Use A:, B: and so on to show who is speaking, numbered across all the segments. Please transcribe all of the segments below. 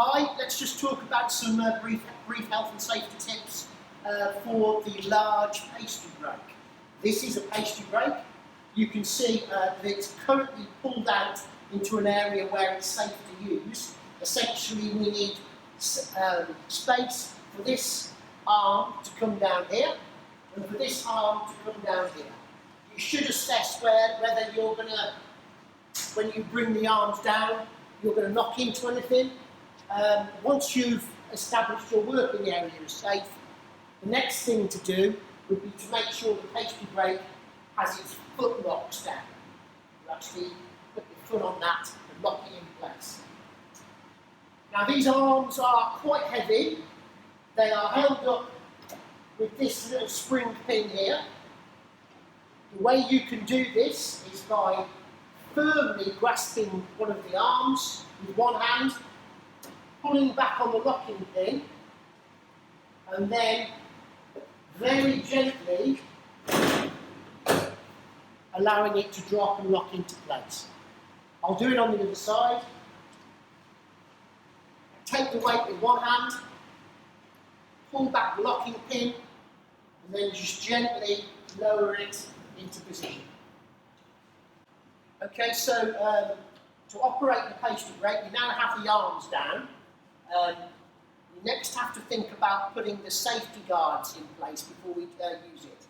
A: Hi, let's just talk about some brief health and safety tips for the large pastry break. This is a pastry break. You can see that it's currently pulled out into an area where it's safe to use. Essentially, we need space for this arm to come down here and for this arm to come down here. You should assess whether you're going to, when you bring the arms down, you're going to knock into anything. Once you've established your working area is safe, the next thing to do would be to make sure the pastry break has its foot locks down. You actually put your foot on that and lock it in place. Now these arms are quite heavy. They are held up with this little spring pin here. The way you can do this is by firmly grasping one of the arms with one hand, pulling back on the locking pin, and then very gently allowing it to drop and lock into place. I'll do it on the other side. Take the weight with one hand, pull back the locking pin, and then just gently lower it into position. Okay, so to operate the pastry break, you now have the arms down. You next have to think about putting the safety guards in place before we use it.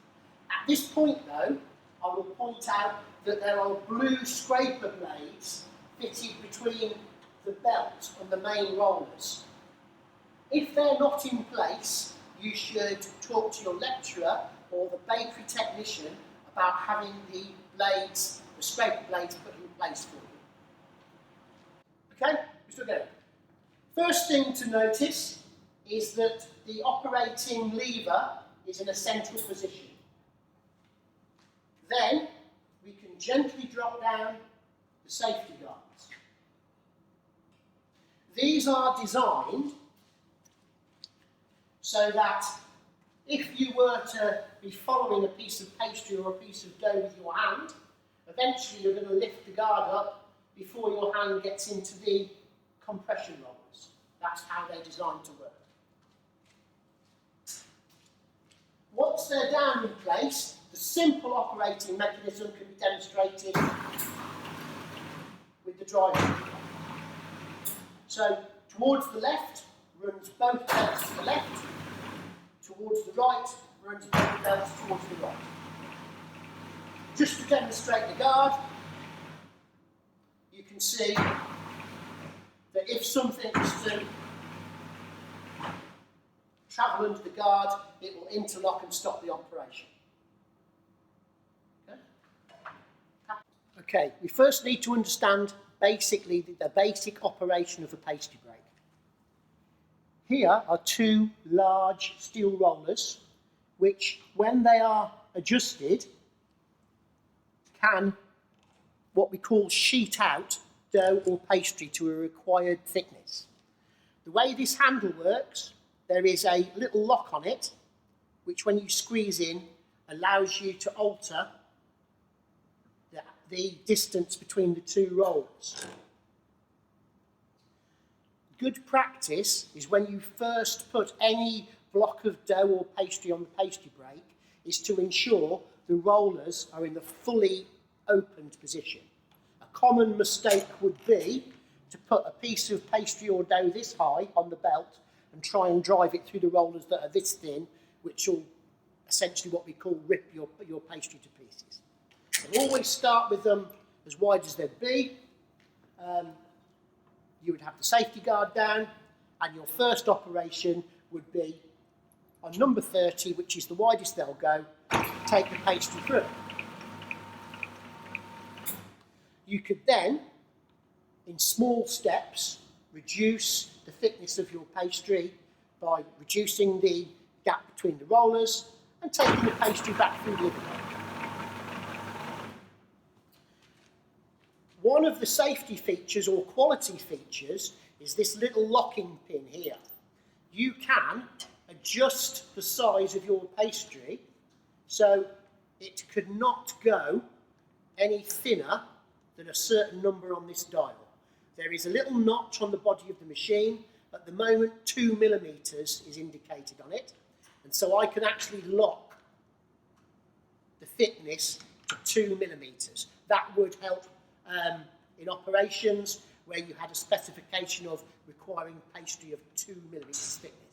A: At this point though, I will point out that there are blue scraper blades fitted between the belt and the main rollers. If they're not in place, you should talk to your lecturer or the bakery technician about having the blades, the scraper blades put in place for you. Okay, we're still going. First thing to notice is that the operating lever is in a central position. Then we can gently drop down the safety guards. These are designed so that if you were to be following a piece of pastry or a piece of dough with your hand, eventually you're going to lift the guard up before your hand gets into the compression rollers. That's how they're designed to work. Once they're down in place, the simple operating mechanism can be demonstrated with the driver. So towards the left runs both belts to the left, towards the right runs both belts towards the right. Just to demonstrate the guard, you can see that if something is to travel under the guard, it will interlock and stop the operation. Okay, we first need to understand basically the basic operation of a pastry break. Here are two large steel rollers which, when they are adjusted, can what we call sheet out dough or pastry to a required thickness. The way this handle works, there is a little lock on it which when you squeeze in allows you to alter the distance between the two rollers. Good practice is when you first put any block of dough or pastry on the pastry break is to ensure the rollers are in the fully opened position. A common mistake would be to put a piece of pastry or dough this high on the belt and try and drive it through the rollers that are this thin, which will essentially what we call rip your pastry to pieces. So always start with them as wide as they'd be. You would have the safety guard down, and your first operation would be on number 30, which is the widest they'll go, take the pastry through. You could then, in small steps, reduce the thickness of your pastry by reducing the gap between the rollers and taking the pastry back through the other way. One of the safety features or quality features is this little locking pin here. You can adjust the size of your pastry so it could not go any thinner than a certain number on this dial. There is a little notch on the body of the machine At the moment, 2 millimetres is indicated on it, and so I can actually lock the thickness to 2 millimetres. That would help in operations where you had a specification of requiring pastry of 2 millimetres thickness.